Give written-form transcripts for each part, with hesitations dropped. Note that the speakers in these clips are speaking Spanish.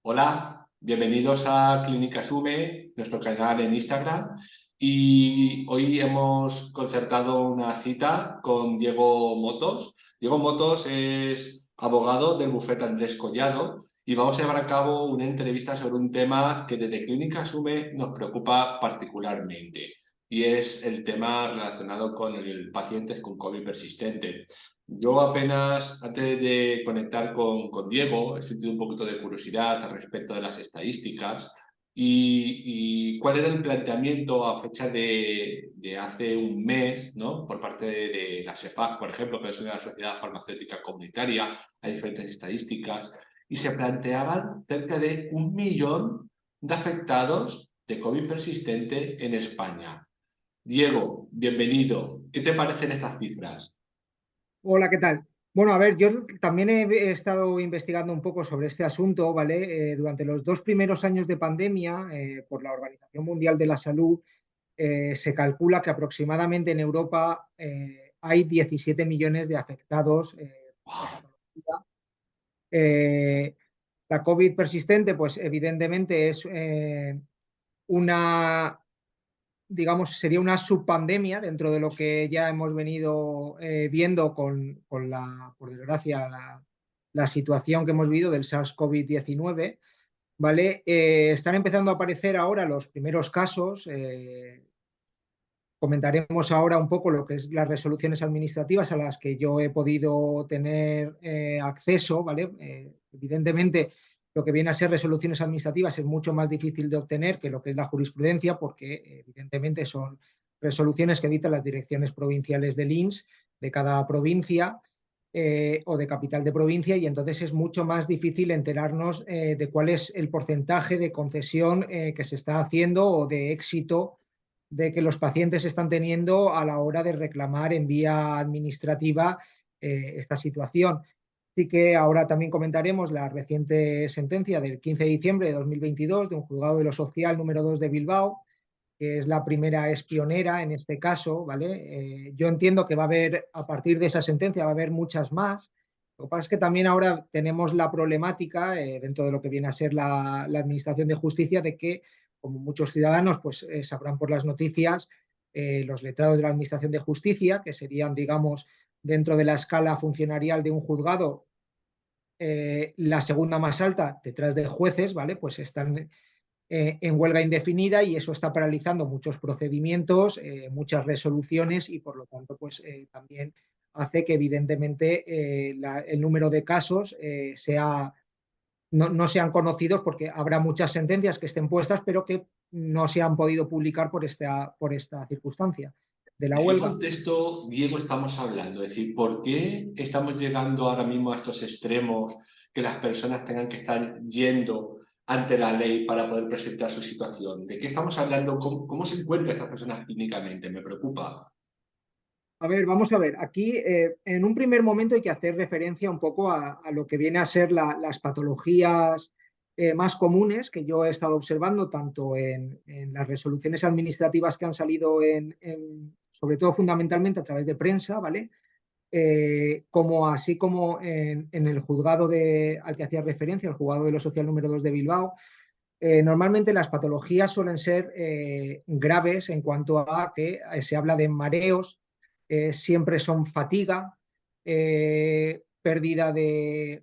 Hola, bienvenidos a Clínica Sume, nuestro canal en Instagram. Y hoy hemos concertado una cita con Diego Motos. Diego Motos es abogado del bufete Andrés Collado y vamos a llevar a cabo una entrevista sobre un tema que desde Clínica Sume nos preocupa particularmente y es el tema relacionado con el pacientes con COVID persistente. Yo apenas, antes de conectar con Diego, he sentido un poquito de curiosidad al respecto de las estadísticas y cuál era el planteamiento a fecha de hace un mes, ¿no? Por parte de la SEFAC, por ejemplo, que es una sociedad farmacéutica comunitaria, hay diferentes estadísticas, y se planteaban cerca de 1 millón de afectados de COVID persistente en España. Diego, bienvenido. ¿Qué te parecen estas cifras? Hola, ¿qué tal? Bueno, a ver, yo también he estado investigando un poco sobre este asunto, ¿vale? Durante los 2 primeros años de pandemia, por la Organización Mundial de la Salud, se calcula que aproximadamente en Europa hay 17 millones de afectados por esta patología. Eh, la COVID persistente, pues evidentemente es una digamos, sería una subpandemia dentro de lo que ya hemos venido viendo con por desgracia, la situación que hemos vivido del SARS-CoV-19, ¿vale? Están empezando a aparecer ahora los primeros casos. Comentaremos ahora un poco lo que es las resoluciones administrativas a las que yo he podido tener acceso, ¿vale? Evidentemente, lo que viene a ser resoluciones administrativas es mucho más difícil de obtener que lo que es la jurisprudencia, porque evidentemente son resoluciones que dictan las direcciones provinciales del INS de cada provincia o de capital de provincia, y entonces es mucho más difícil enterarnos de cuál es el porcentaje de concesión que se está haciendo o de éxito de que los pacientes están teniendo a la hora de reclamar en vía administrativa esta situación. Así que ahora también comentaremos la reciente sentencia del 15 de diciembre de 2022 de un juzgado de lo social número 2 de Bilbao, que es la primera, es pionera en este caso, ¿vale? Yo entiendo que va a haber, a partir de esa sentencia, va a haber muchas más. Lo que pasa es que también ahora tenemos la problemática, dentro de lo que viene a ser la Administración de Justicia, de que, como muchos ciudadanos pues, sabrán por las noticias, los letrados de la Administración de Justicia, que serían, digamos, dentro de la escala funcionarial de un juzgado, la segunda más alta detrás de jueces, ¿vale? Pues están en huelga indefinida, y eso está paralizando muchos procedimientos, muchas resoluciones, y por lo tanto pues también hace que evidentemente el número de casos no sean conocidos, porque habrá muchas sentencias que estén puestas pero que no se han podido publicar por esta circunstancia de la ¿De qué huelga. contexto, Diego, estamos hablando? Es decir, ¿por qué estamos llegando ahora mismo a estos extremos que las personas tengan que estar yendo ante la ley para poder presentar su situación? ¿De qué estamos hablando? ¿Cómo se encuentran estas personas clínicamente? Me preocupa. A ver, vamos a ver, aquí en un primer momento hay que hacer referencia un poco a lo que viene a ser las patologías más comunes que yo he estado observando, tanto en las resoluciones administrativas que han salido sobre todo fundamentalmente a través de prensa, ¿vale? Como así como en el juzgado al que hacía referencia, el juzgado de lo social número 2 de Bilbao. Normalmente las patologías suelen ser graves en cuanto a que se habla de mareos, siempre son fatiga, pérdida de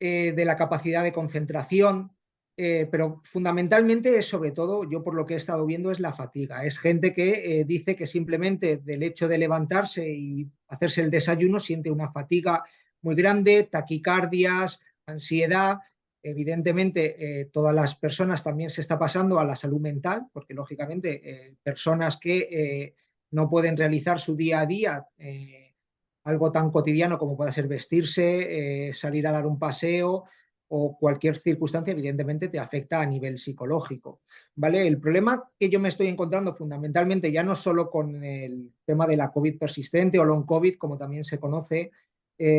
la capacidad de concentración, pero fundamentalmente es, sobre todo, yo por lo que he estado viendo, es la fatiga. Es gente que dice que simplemente del hecho de levantarse y hacerse el desayuno siente una fatiga muy grande, taquicardias, ansiedad. Evidentemente, todas las personas también se está pasando a la salud mental, porque lógicamente personas que no pueden realizar su día a día, algo tan cotidiano como pueda ser vestirse, salir a dar un paseo o cualquier circunstancia, evidentemente te afecta a nivel psicológico, ¿vale? El problema que yo me estoy encontrando fundamentalmente, ya no solo con el tema de la COVID persistente o long COVID, como también se conoce,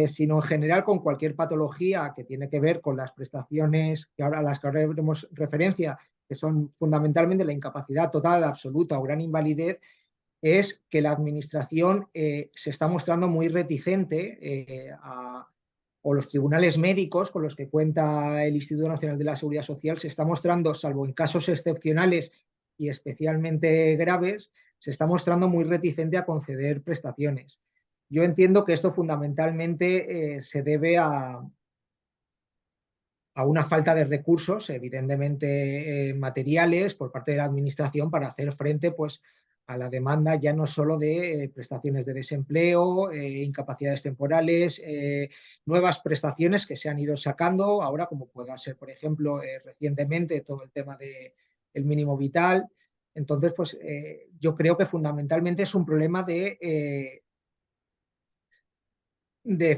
sino en general con cualquier patología que tiene que ver con las prestaciones a las que ahora haremos referencia, que son fundamentalmente la incapacidad total, absoluta o gran invalidez, es que la administración se está mostrando muy reticente o los tribunales médicos con los que cuenta el Instituto Nacional de la Seguridad Social se está mostrando, salvo en casos excepcionales y especialmente graves, se está mostrando muy reticente a conceder prestaciones. Yo entiendo que esto fundamentalmente se debe a una falta de recursos, evidentemente materiales, por parte de la Administración para hacer frente pues, a la demanda ya no solo de prestaciones de desempleo, incapacidades temporales, nuevas prestaciones que se han ido sacando ahora, como pueda ser, por ejemplo, recientemente todo el tema del mínimo vital. Entonces, pues yo creo que fundamentalmente es un problema de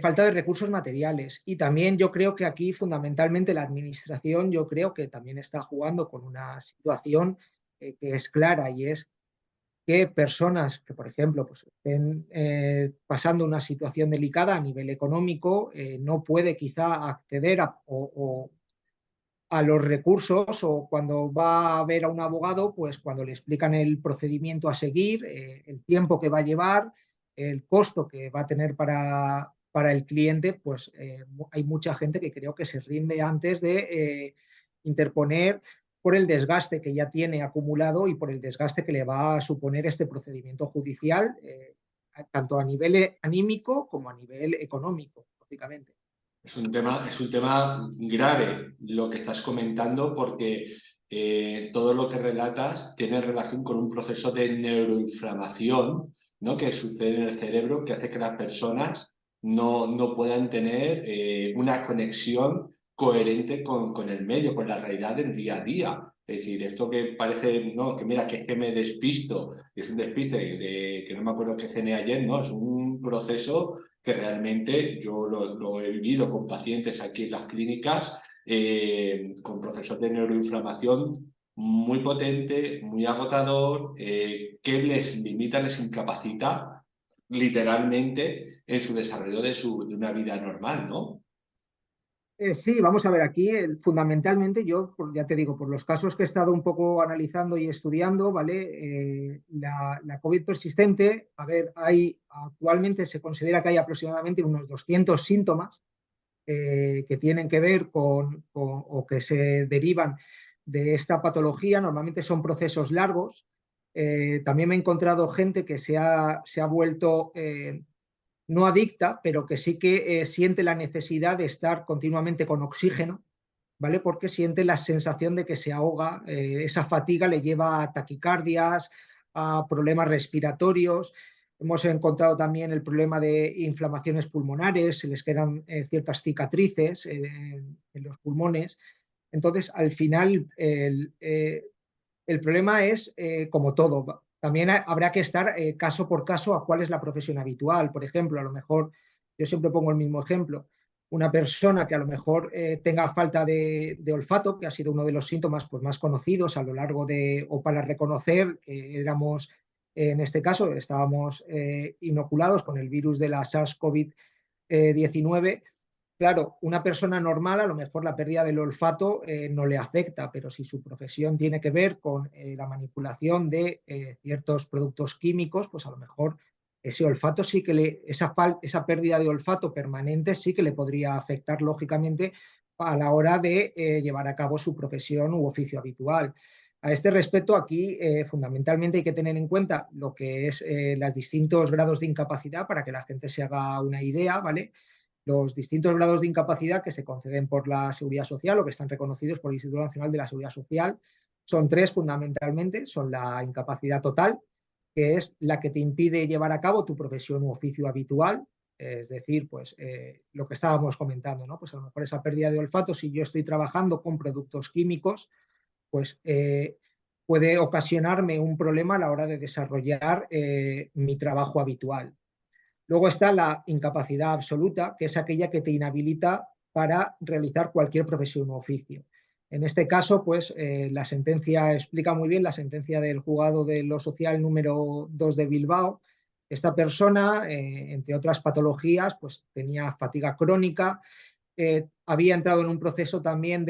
falta de recursos materiales. Y también yo creo que aquí fundamentalmente la administración, yo creo que también está jugando con una situación que es clara y es que personas que, por ejemplo, pues, estén pasando una situación delicada a nivel económico, no puede quizá acceder a los recursos o cuando va a ver a un abogado, pues cuando le explican el procedimiento a seguir, el tiempo que va a llevar, el costo que va a tener para el cliente, pues hay mucha gente que creo que se rinde antes de interponer por el desgaste que ya tiene acumulado y por el desgaste que le va a suponer este procedimiento judicial, tanto a nivel anímico como a nivel económico, lógicamente. Es un tema grave lo que estás comentando porque todo lo que relatas tiene relación con un proceso de neuroinflamación, ¿no? Que sucede en el cerebro que hace que las personas no puedan tener una conexión coherente con el medio, con la realidad del día a día. Es decir, esto que parece, no, que mira, que es que me despisto, es un despiste que no me acuerdo qué cené ayer, ¿no? Es un proceso que realmente yo lo he vivido con pacientes aquí en las clínicas con procesos de neuroinflamación muy potente, muy agotador, que les limita, les incapacita literalmente en su desarrollo de una vida normal, ¿no? Sí, vamos a ver, aquí fundamentalmente yo, ya te digo, por los casos que he estado un poco analizando y estudiando, ¿vale? La COVID persistente, a ver, actualmente se considera que hay aproximadamente unos 200 síntomas que tienen que ver o que se derivan de esta patología. Normalmente son procesos largos. También me he encontrado gente que se ha vuelto no adicta, pero que sí que siente la necesidad de estar continuamente con oxígeno, ¿vale? Porque siente la sensación de que se ahoga, esa fatiga le lleva a taquicardias, a problemas respiratorios. Hemos encontrado también el problema de inflamaciones pulmonares, se les quedan ciertas cicatrices en los pulmones. Entonces, al final, el problema es, como todo, también habrá que estar caso por caso a cuál es la profesión habitual. Por ejemplo, a lo mejor, yo siempre pongo el mismo ejemplo, una persona que a lo mejor tenga falta de olfato, que ha sido uno de los síntomas pues, más conocidos a lo largo o para reconocer que éramos, en este caso, estábamos inoculados con el virus de la SARS-CoV-19. Claro, una persona normal a lo mejor la pérdida del olfato no le afecta, pero si su profesión tiene que ver con la manipulación de ciertos productos químicos, pues a lo mejor ese olfato sí que esa pérdida de olfato permanente sí que le podría afectar lógicamente a la hora de llevar a cabo su profesión u oficio habitual. A este respecto, aquí fundamentalmente hay que tener en cuenta lo que es los distintos grados de incapacidad para que la gente se haga una idea, ¿vale? Los distintos grados de incapacidad que se conceden por la Seguridad Social o que están reconocidos por el Instituto Nacional de la Seguridad Social son tres fundamentalmente. Son la incapacidad total, que es la que te impide llevar a cabo tu profesión u oficio habitual, es decir, pues lo que estábamos comentando, ¿no? Pues a lo mejor esa pérdida de olfato, si yo estoy trabajando con productos químicos, pues puede ocasionarme un problema a la hora de desarrollar mi trabajo habitual. Luego está la incapacidad absoluta, que es aquella que te inhabilita para realizar cualquier profesión u oficio. En este caso, pues la sentencia explica muy bien, la sentencia del juzgado de lo social número 2 de Bilbao. Esta persona, entre otras patologías, pues tenía fatiga crónica, había entrado en un proceso también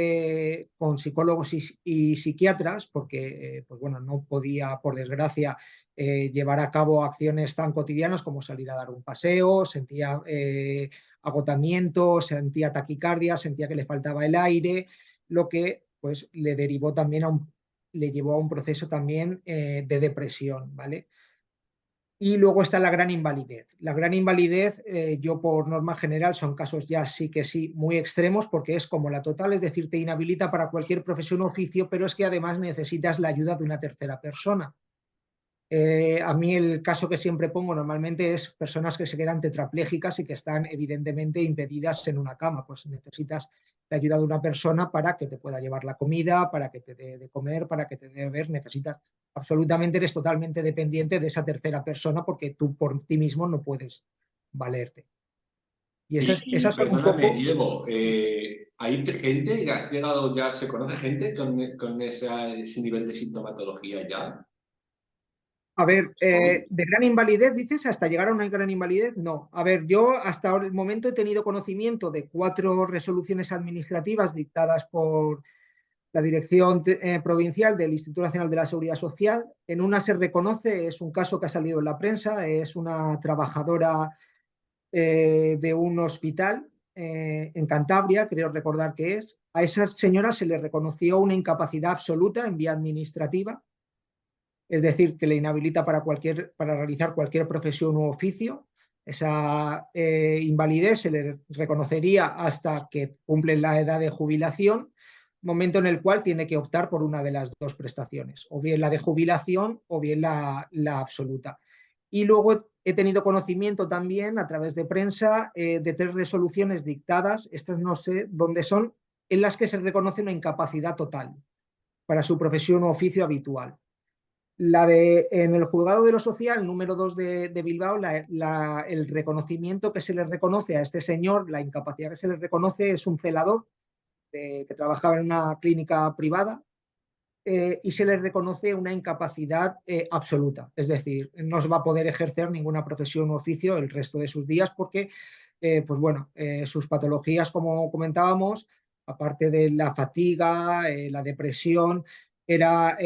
con psicólogos y psiquiatras porque pues bueno, no podía, por desgracia, llevar a cabo acciones tan cotidianas como salir a dar un paseo, sentía agotamiento, sentía taquicardia, sentía que le faltaba el aire, lo que pues le derivó también le llevó a un proceso también de depresión, ¿vale? Y luego está la gran invalidez. La gran invalidez, yo por norma general, son casos ya sí que sí muy extremos porque es como la total, es decir, te inhabilita para cualquier profesión o oficio, pero es que además necesitas la ayuda de una tercera persona. A mí el caso que siempre pongo normalmente es personas que se quedan tetraplégicas y que están evidentemente impedidas en una cama. Pues necesitas la ayuda de una persona para que te pueda llevar la comida, para que te dé de comer, para que te dé de beber. Necesitas, absolutamente eres totalmente dependiente de esa tercera persona porque tú por ti mismo no puedes valerte. Y Y esas son un perdóname, poco. Diego, ¿hay gente, has llegado ya, se conoce gente con ese nivel de sintomatología ya? A ver, COVID. de gran invalidez, dices, hasta llegar a una gran invalidez, no. A ver, yo hasta el momento he tenido conocimiento de 4 resoluciones administrativas dictadas por la Dirección Provincial del Instituto Nacional de la Seguridad Social. En una se reconoce, es un caso que ha salido en la prensa, es una trabajadora de un hospital en Cantabria, creo recordar que es. A esa señora se le reconoció una incapacidad absoluta en vía administrativa, es decir, que le inhabilita para realizar cualquier profesión u oficio. Esa invalidez se le reconocería hasta que cumple la edad de jubilación, momento en el cual tiene que optar por una de las 2 prestaciones, o bien la de jubilación o bien la absoluta. Y luego he tenido conocimiento también a través de prensa de 3 resoluciones dictadas, estas no sé dónde son, en las que se reconoce una incapacidad total para su profesión u oficio habitual. En el juzgado de lo social número 2 de Bilbao, el reconocimiento que se le reconoce a este señor, la incapacidad que se le reconoce es un celador que trabajaba en una clínica privada y se le reconoce una incapacidad absoluta. Es decir, no se va a poder ejercer ninguna profesión u oficio el resto de sus días porque, pues bueno, sus patologías, como comentábamos, aparte de la fatiga, la depresión, era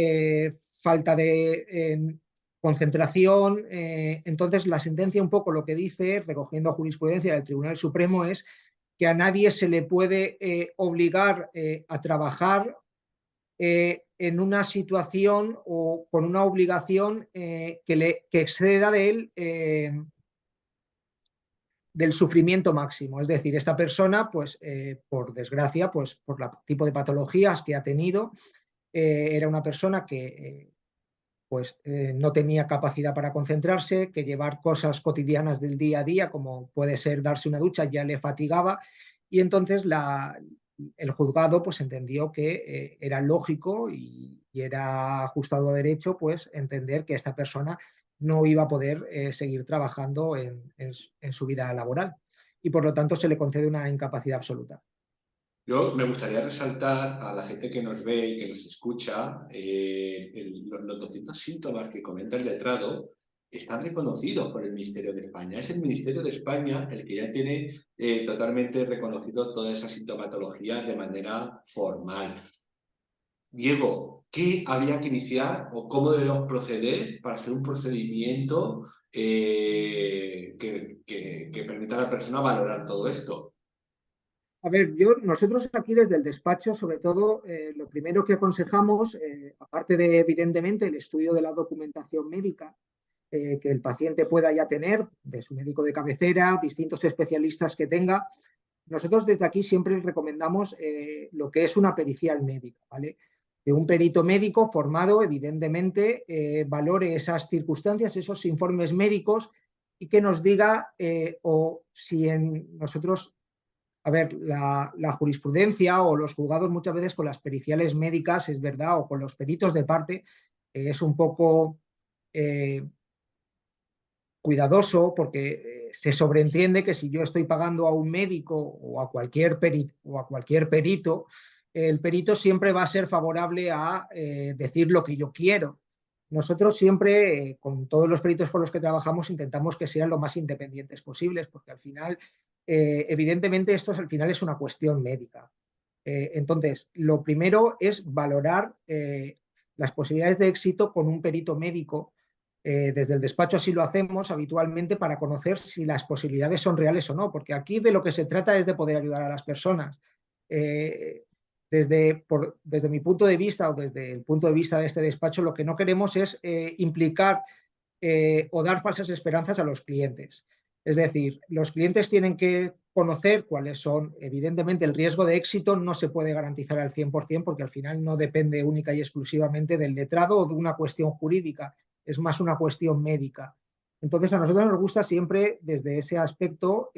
falta de concentración. Entonces, la sentencia un poco lo que dice, recogiendo jurisprudencia del Tribunal Supremo, es que a nadie se le puede obligar a trabajar en una situación o con una obligación que exceda de él del sufrimiento máximo. Es decir, esta persona, pues por desgracia, pues por el tipo de patologías que ha tenido, era una persona que no tenía capacidad para concentrarse, que llevar cosas cotidianas del día a día, como puede ser darse una ducha, ya le fatigaba, y entonces el juzgado pues entendió que era lógico y era ajustado a derecho pues entender que esta persona no iba a poder seguir trabajando en su vida laboral y por lo tanto se le concede una incapacidad absoluta. Yo me gustaría resaltar a la gente que nos ve y que nos escucha, los 200 síntomas que comenta el letrado están reconocidos por el Ministerio de España. Es el Ministerio de España el que ya tiene totalmente reconocido toda esa sintomatología de manera formal. Diego, ¿qué habría que iniciar o cómo debemos proceder para hacer un procedimiento que permita a la persona valorar todo esto? A ver, nosotros aquí desde el despacho, sobre todo, lo primero que aconsejamos, aparte de evidentemente el estudio de la documentación médica que el paciente pueda ya tener, de su médico de cabecera, distintos especialistas que tenga, nosotros desde aquí siempre recomendamos lo que es una pericial médica, ¿vale? Que un perito médico formado, evidentemente, valore esas circunstancias, esos informes médicos y que nos diga o si nosotros a ver, la jurisprudencia o los juzgados muchas veces con las periciales médicas, es verdad, o con los peritos de parte, es un poco eh, cuidadoso porque se sobreentiende que si yo estoy pagando a un médico o a cualquier perito, el perito siempre va a ser favorable a decir lo que yo quiero. Nosotros siempre, con todos los peritos con los que trabajamos, intentamos que sean lo más independientes posibles, porque al final, evidentemente, esto al final es una cuestión médica. Entonces, lo primero es valorar las posibilidades de éxito con un perito médico Desde el despacho así lo hacemos habitualmente para conocer si las posibilidades son reales o no, porque aquí de lo que se trata es de poder ayudar a las personas. Desde mi punto de vista o desde el punto de vista de este despacho, lo que no queremos es implicar o dar falsas esperanzas a los clientes. Es decir, los clientes tienen que conocer cuáles son, evidentemente el riesgo de éxito no se puede garantizar al 100% porque al final no depende única y exclusivamente del letrado o de una cuestión jurídica, es más una cuestión médica. Entonces a nosotros nos gusta siempre desde ese aspecto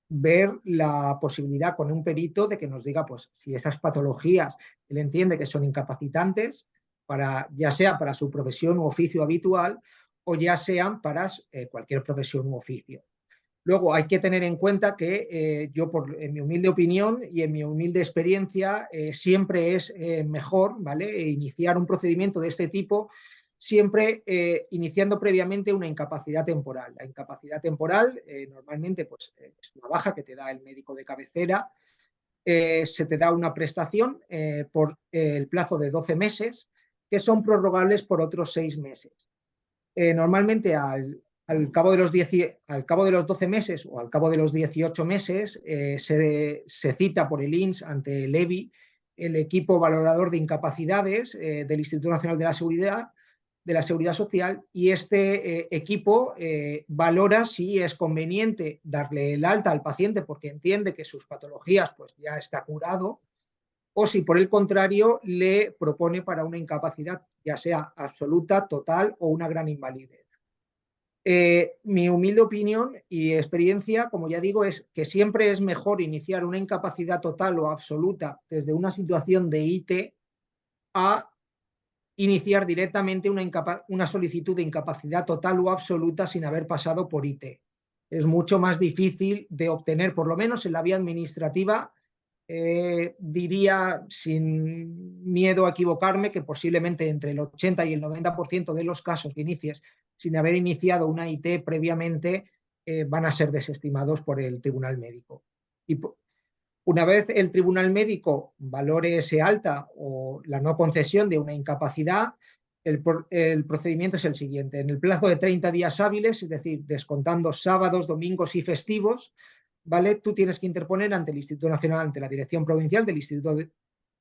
ver la posibilidad con un perito de que nos diga pues si esas patologías él entiende que son incapacitantes para, ya sea para su profesión u oficio habitual o ya sean para cualquier profesión u oficio. Luego hay que tener en cuenta que yo, en mi humilde opinión y en mi humilde experiencia, siempre es mejor, ¿vale?, iniciar un procedimiento de este tipo siempre iniciando previamente una incapacidad temporal. La incapacidad temporal normalmente pues, es una baja que te da el médico de cabecera, se te da una prestación por el plazo de 12 meses que son prorrogables por otros 6 meses. Normalmente al cabo de los 12 meses o al cabo de los 18 meses se cita por el INS ante el EBI, el equipo valorador de incapacidades del Instituto Nacional de la Seguridad Social, y este equipo valora si es conveniente darle el alta al paciente porque entiende que sus patologías pues, ya está curado, o si por el contrario le propone para una incapacidad ya sea absoluta, total o una gran invalidez. Mi humilde opinión y experiencia, como ya digo, es que siempre es mejor iniciar una incapacidad total o absoluta desde una situación de IT a iniciar directamente una solicitud de incapacidad total o absoluta sin haber pasado por IT. Es mucho más difícil de obtener, por lo menos en la vía administrativa, diría sin miedo a equivocarme que posiblemente entre el 80 y el 90% de los casos que inicies sin haber iniciado una IT previamente van a ser desestimados por el tribunal médico. Y una vez el tribunal médico valore ese alta o la no concesión de una incapacidad, el procedimiento es el siguiente. En el plazo de 30 días hábiles, es decir, descontando sábados, domingos y festivos, ¿vale?, tú tienes que interponer ante el Instituto Nacional, ante la Dirección Provincial del Instituto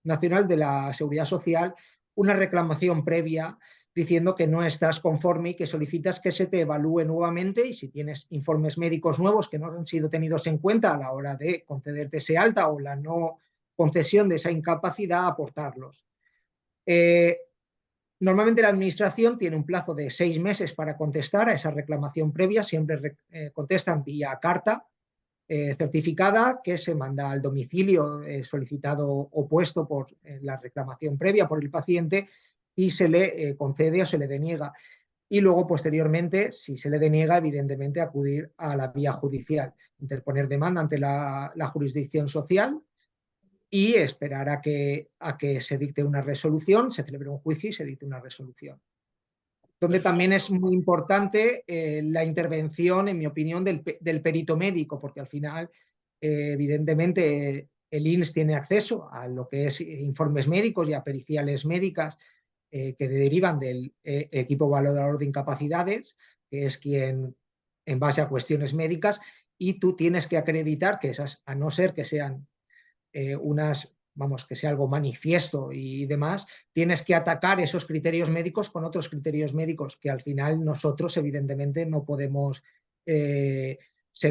Nacional de la Seguridad Social, una reclamación previa diciendo que no estás conforme y que solicitas que se te evalúe nuevamente y si tienes informes médicos nuevos que no han sido tenidos en cuenta a la hora de concederte ese alta o la no concesión de esa incapacidad, aportarlos. Normalmente la administración tiene un plazo de 6 meses para contestar a esa reclamación previa, siempre contestan vía carta certificada que se manda al domicilio solicitado o puesto por la reclamación previa por el paciente y se le concede o se le deniega. Y luego, posteriormente, si se le deniega, evidentemente acudir a la vía judicial, interponer demanda ante la jurisdicción social y esperar a que se dicte una resolución, se celebre un juicio y se dicte una resolución. Donde también es muy importante la intervención, en mi opinión, del perito médico, porque al final, evidentemente, el INS tiene acceso a lo que es informes médicos y a periciales médicas que derivan del equipo valorador de incapacidades, que es quien, en base a cuestiones médicas, y tú tienes que acreditar que esas, a no ser que sean que sea algo manifiesto y demás, tienes que atacar esos criterios médicos con otros criterios médicos que al final nosotros evidentemente no podemos ser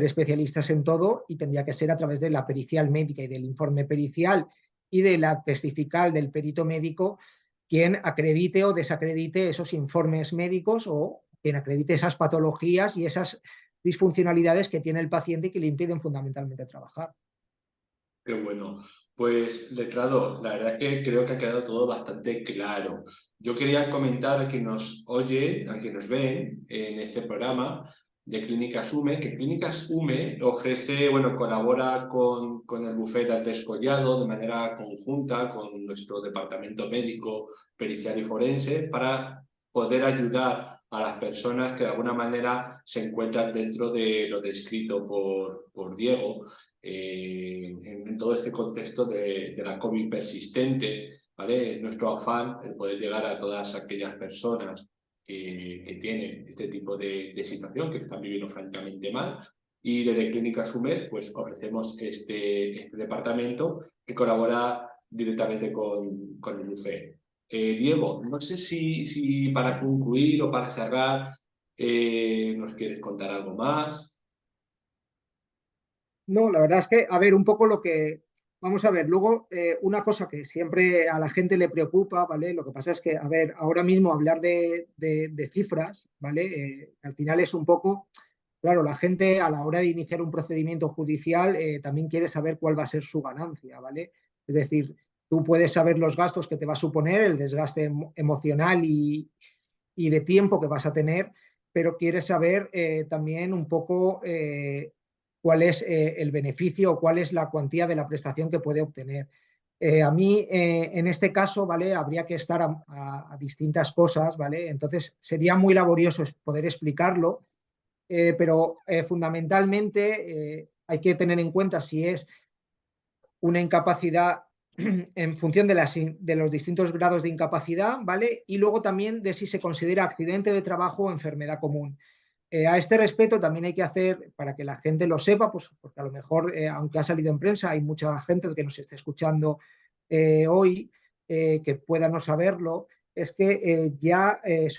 especialistas en todo y tendría que ser a través de la pericial médica y del informe pericial y de la testifical del perito médico quien acredite o desacredite esos informes médicos o quien acredite esas patologías y esas disfuncionalidades que tiene el paciente y que le impiden fundamentalmente trabajar. Qué bueno. Pues, letrado, la verdad que creo que ha quedado todo bastante claro. Yo quería comentar a quien nos oye, a quien nos ven en este programa de Clínicas UME, que Clínicas UME ofrece, bueno, colabora con el bufete Artés Collado de manera conjunta con nuestro departamento médico, pericial y forense para poder ayudar a las personas que de alguna manera se encuentran dentro de lo descrito por Diego en todo este contexto de la COVID persistente, ¿vale? Es nuestro afán el poder llegar a todas aquellas personas que tienen este tipo de situación, que están viviendo francamente mal. Y desde Clínica Sumed pues ofrecemos este departamento que colabora directamente con el UFE. Diego, no sé si para concluir o para cerrar nos quieres contar algo más. No, la verdad es que, a ver, un poco lo que, vamos a ver, luego una cosa que siempre a la gente le preocupa, ¿vale? Lo que pasa es que, a ver, ahora mismo hablar de cifras, ¿vale? Al final es un poco, claro, la gente a la hora de iniciar un procedimiento judicial también quiere saber cuál va a ser su ganancia, ¿vale? Es decir, tú puedes saber los gastos que te va a suponer, el desgaste emocional y de tiempo que vas a tener, pero quieres saber también un poco cuál es el beneficio o cuál es la cuantía de la prestación que puede obtener. A mí, en este caso, ¿vale? Habría que estar a distintas cosas, ¿vale? Entonces, sería muy laborioso poder explicarlo, pero fundamentalmente hay que tener en cuenta si es una incapacidad en función de los distintos grados de incapacidad, ¿vale? Y luego también de si se considera accidente de trabajo o enfermedad común. A este respecto también hay que hacer, para que la gente lo sepa, pues porque a lo mejor, aunque ha salido en prensa, hay mucha gente que nos está escuchando hoy que pueda no saberlo, es que ya el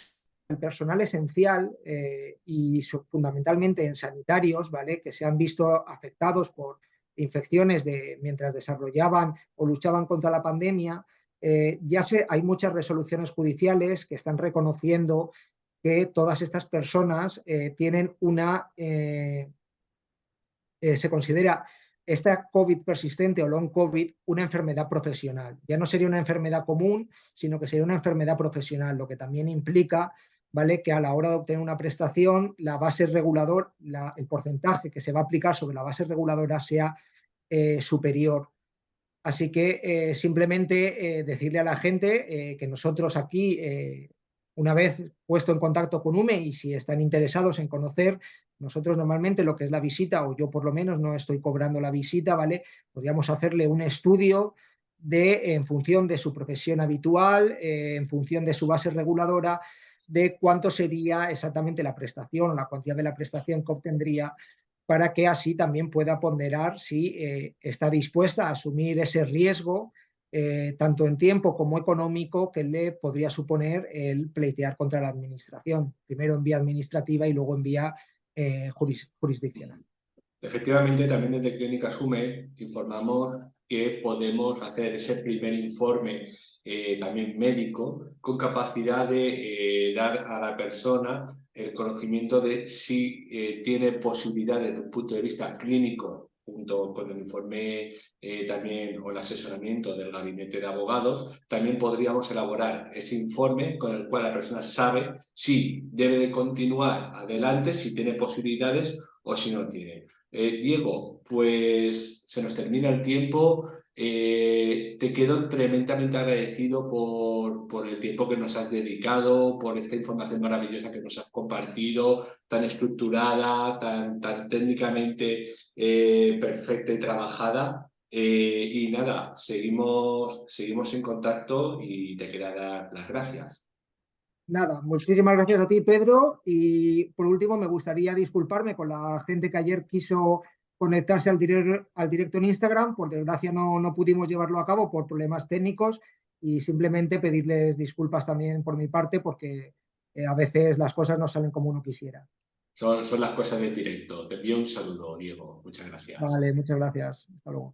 personal esencial y fundamentalmente en sanitarios, ¿vale? Que se han visto afectados por infecciones mientras desarrollaban o luchaban contra la pandemia, hay muchas resoluciones judiciales que están reconociendo que todas estas personas tienen se considera esta COVID persistente o long COVID una enfermedad profesional. Ya no sería una enfermedad común, sino que sería una enfermedad profesional, lo que también implica, ¿vale?, que a la hora de obtener una prestación, la base regulador, el porcentaje que se va a aplicar sobre la base reguladora sea superior. Así que simplemente decirle a la gente que nosotros aquí, una vez puesto en contacto con UME y si están interesados en conocer, nosotros normalmente lo que es la visita, o yo por lo menos no estoy cobrando la visita, ¿vale? Podríamos hacerle un estudio en función de su profesión habitual, en función de su base reguladora, de cuánto sería exactamente la prestación o la cuantía de la prestación que obtendría para que así también pueda ponderar si está dispuesta a asumir ese riesgo, tanto en tiempo como económico, que le podría suponer el pleitear contra la administración, primero en vía administrativa y luego en vía jurisdiccional. Efectivamente, también desde Clínica Sumed informamos que podemos hacer ese primer informe también médico con capacidad de dar a la persona el conocimiento de si tiene posibilidad desde un punto de vista clínico, junto con el informe también o el asesoramiento del gabinete de abogados, también podríamos elaborar ese informe con el cual la persona sabe si debe de continuar adelante, si tiene posibilidades o si no tiene. Diego, pues se nos termina el tiempo. Te quedo tremendamente agradecido por el tiempo que nos has dedicado, por esta información maravillosa que nos has compartido, tan estructurada, tan técnicamente perfecta y trabajada. Y nada, seguimos en contacto y te quería dar las gracias. Nada, muchísimas gracias a ti, Pedro. Y por último, me gustaría disculparme con la gente que ayer quiso conectarse al directo en Instagram. Por desgracia, no pudimos llevarlo a cabo por problemas técnicos y simplemente pedirles disculpas también por mi parte porque a veces las cosas no salen como uno quisiera. Son las cosas del directo. Te envío un saludo, Diego. Muchas gracias. Vale, muchas gracias. Hasta luego.